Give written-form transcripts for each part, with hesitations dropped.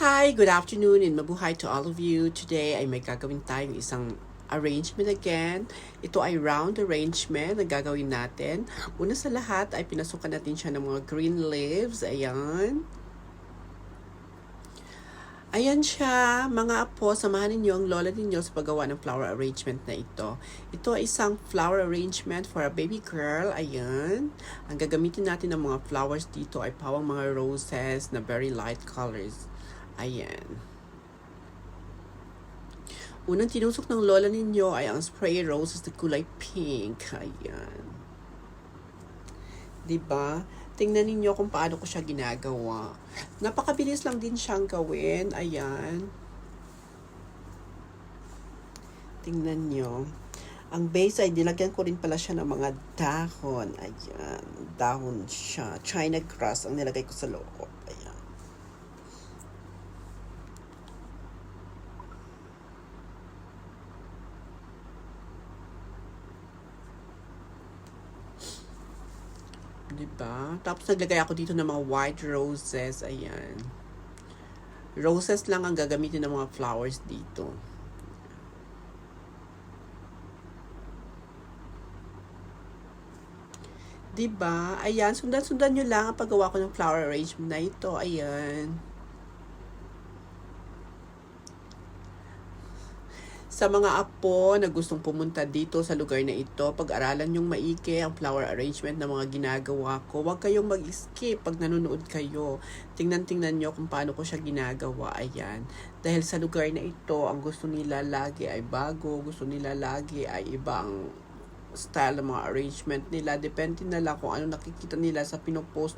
Hi, good afternoon and mabuhay to all of you. Today ay may gagawin tayong isang arrangement again. Ito ay round arrangement na gagawin natin. Una sa lahat ay pinasukan natin siya ng mga green leaves. Ayan. Ayan siya, mga apo, samahan ninyo ang lola ninyo sa paggawa ng flower arrangement na ito. Ito ay isang flower arrangement for a baby girl. Ayan. Ang gagamitin natin ng mga flowers dito ay pawang mga roses na very light colors. Ayan. Unang tinusok ng lola ninyo ay ang spray roses na kulay pink. Ayan. Diba? Tingnan ninyo kung paano ko siya ginagawa. Napakabilis lang din siyang gawin. Ayan. Tingnan nyo. Ang base ay nilagyan ko rin pala siya ng mga dahon. Ayan. Dahon siya. China grass ang nilagay ko sa loob. Ayan. Diba? Tapos naglagay ako dito ng mga white roses. Ayan. Roses lang ang gagamitin ng mga flowers dito. Diba? Ayan. Sundan-sundan nyo lang ang paggawa ko ng flower arrangement na ito. Ayan. Sa mga apo na gustong pumunta dito sa lugar na ito, pag-aralan nyong maigi ang flower arrangement na mga ginagawa ko. Huwag kayong mag-skip pag nanonood kayo. Tingnan-tingnan nyo kung paano ko siya ginagawa. Ayan. Dahil sa lugar na ito, ang gusto nila lagi ay bago. Gusto nila lagi ay ibang style ng mga arrangement nila. Depende na lang kung ano nakikita nila sa pinopost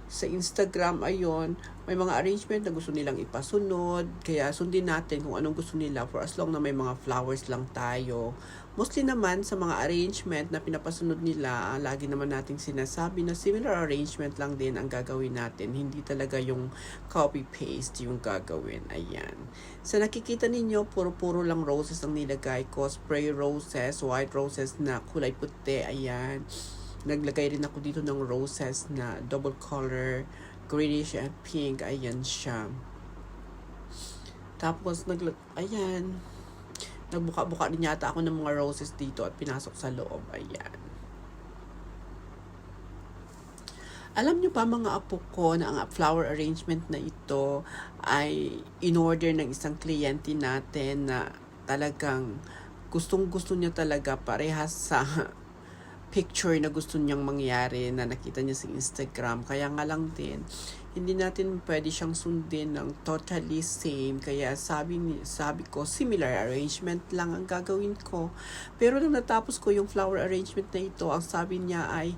sa Instagram. Ayon, may mga arrangement na gusto nilang ipasunod, kaya sundin natin kung anong gusto nila for as long na may mga flowers lang tayo. Mostly naman sa mga arrangement na pinapasunod nila, lagi naman nating sinasabi na similar arrangement lang din ang gagawin natin, hindi talaga yung copy-paste yung gagawin. Ayan. Sa nakikita ninyo, puro-puro lang roses ang nilagay ko, spray roses, white roses na kulay puti. Ayan. Naglagay rin ako dito ng roses na double color, greenish and pink. Ayan siya. Tapos, ayan. Nagbuka-buka din yata ako ng mga roses dito at pinasok sa loob. Ayan. Alam nyo ba mga apo ko na ang flower arrangement na ito ay in-order ng isang kliyente natin na talagang gustong-gusto niya talaga parehas sa picture na gusto niyang mangyari na nakita niya sa Instagram. Kaya nga lang din, hindi natin pwede siyang sundin ng totally same. Kaya sabi ko, similar arrangement lang ang gagawin ko. Pero nung natapos ko yung flower arrangement na ito, ang sabi niya ay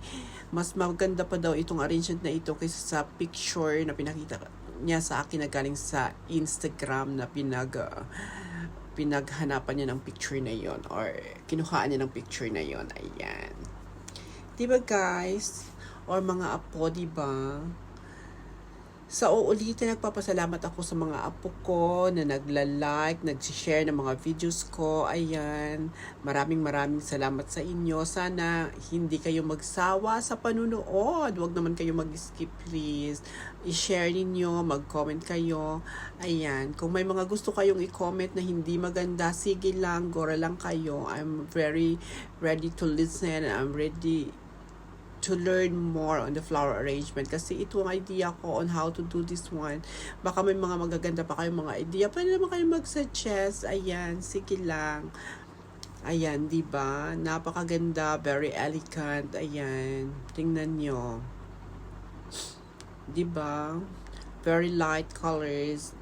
mas maganda pa daw itong arrangement na ito kaysa sa picture na pinakita niya sa akin na galing sa Instagram na pinaghanapan niya ng picture na yon or kinuhaan niya ng picture na yon. Ayan. Diba guys? Or mga apo, diba? Sa uulitin, nagpapasalamat ako sa mga apo ko na nagla-like, nag-share ng mga videos ko. Ayan. Maraming salamat sa inyo. Sana hindi kayo magsawa sa panunood. Huwag naman kayo mag-skip please. I-share ninyo, mag-comment kayo. Ayan. Kung may mga gusto kayong i-comment na hindi maganda, sige lang, gora lang kayo. I'm very ready to listen. I'm ready to learn more on the flower arrangement kasi ito ang idea ko on how to do this one. Baka may mga magaganda pa kayong mga idea. Pwede naman kayo mag-suggest. Ayan, sige lang. Ayan, diba? Napakaganda, very elegant. Ayan, tingnan nyo. Diba? Very light colors.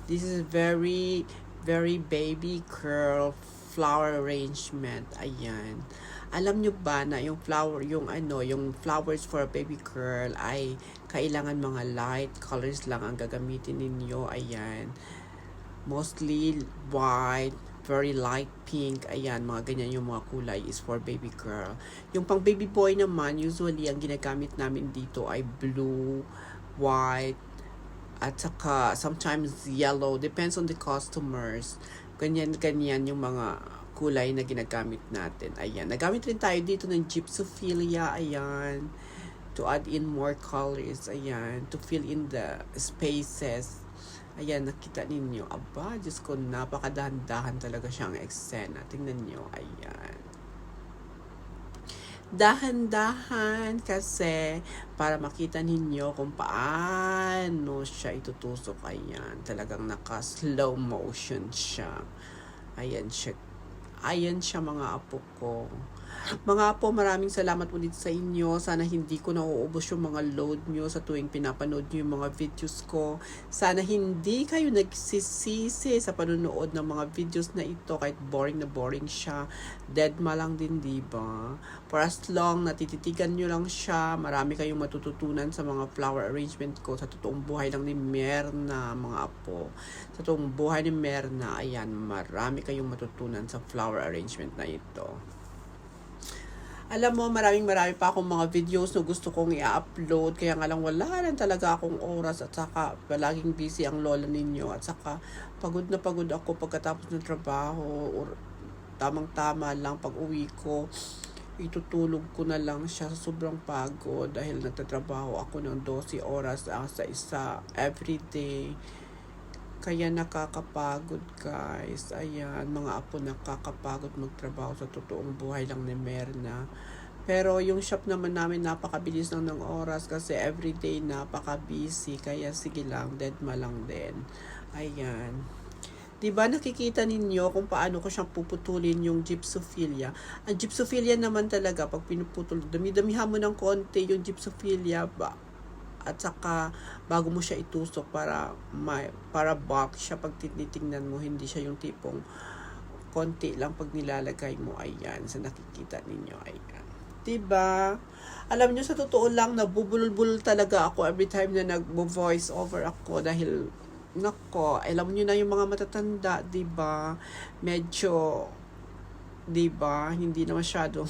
This is very baby girl flower arrangement. Ayan. Alam nyo ba na yung flowers for a baby girl ay kailangan mga light colors lang ang gagamitin ninyo. Ayan. Mostly white, very light pink. Ayan, mga ganyan yung mga kulay is for baby girl. Yung pang baby boy naman, usually ang ginagamit namin dito ay blue, white, at saka sometimes yellow. Depends on the customers. Ganyan yung mga kulay na ginagamit natin. Ayan. Nagamit rin tayo dito ng gypsophilia. Ayan. to add in more colors. Ayan, to fill in the spaces. Ayan, nakita ninyo. Aba, Diyos ko, napakadahan-dahan talaga siyang eksena. Tingnan nyo, ayan. Dahan-dahan kasi para makita ninyo kung paano siya itutusok. Ayan, talagang naka-slow motion siya. Ayan siya. Ayan siya mga apo ko. Mga apo, maraming salamat ulit sa inyo. Sana hindi ko nauubos yung mga load nyo sa tuwing pinapanood nyo yung mga videos ko. Sana hindi kayo nagsisisi sa panonood ng mga videos na ito kahit boring na boring siya. Deadma lang din, diba? For as long natititigan nyo lang siya, marami kayong matututunan sa mga flower arrangement ko. Sa totoong buhay lang ni Merna, mga apo. Sa totoong buhay ni Merna, ayan, marami kayong matutunan sa flower arrangement na ito. Alam mo, marami pa akong mga videos na gusto kong i-upload. Kaya nga lang wala lang talaga akong oras. At saka palaging busy ang lola ninyo. At saka pagod na pagod ako pagkatapos ng trabaho. Tamang-tama lang pag uwi ko. Itutulog ko na lang siya sa sobrang pagod. Dahil nagtatrabaho ako ng 12 oras sa isa everyday. Kaya nakakapagod, guys. Ayan, mga apo, nakakapagod magtrabaho sa totoong buhay lang ni Merna. Pero yung shop naman namin napakabilis lang ng oras kasi everyday napaka-busy. Kaya sige lang, deadma lang din. Ayan. Diba nakikita ninyo kung paano ko siyang puputulin yung gypsophilia. Ang gypsophilia naman talaga, pag pinuputol, dami-damihan mo ng konti yung gypsophilia ba? At saka bago mo siya itusok para bulk siya pag tinitingnan mo, hindi siya yung tipong konti lang pag nilalagay mo. Ayan, sa nakikita ninyo, ayan. Diba? Alam nyo, sa totoo lang, nabubulol-bulol talaga ako every time na nag-voice over ako dahil, nako, alam nyo na yung mga matatanda, diba? Medyo, diba, hindi na masyadong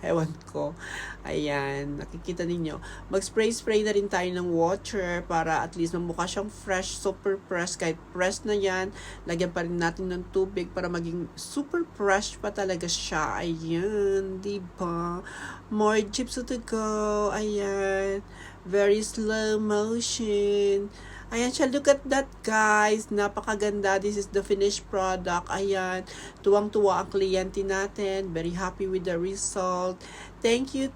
ewan ko. Ayan, nakikita ninyo. Mag-spray na rin tayo ng water para at least mamukha siyang fresh, super fresh. Kahit fresh na yan, lagyan pa rin natin ng tubig para maging super fresh pa talaga siya. Ayan, diba? More gypsy to go. Ayan, very slow motion. Ayan siya, look at that, guys. Napakaganda. This is the finished product. Ayan, tuwang-tuwa ang kliyente natin. Very happy with the result. Thank you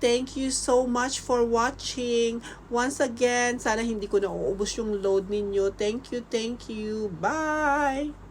so much for watching. Once again, sana hindi ko na uubos yung load ninyo. Thank you. Bye!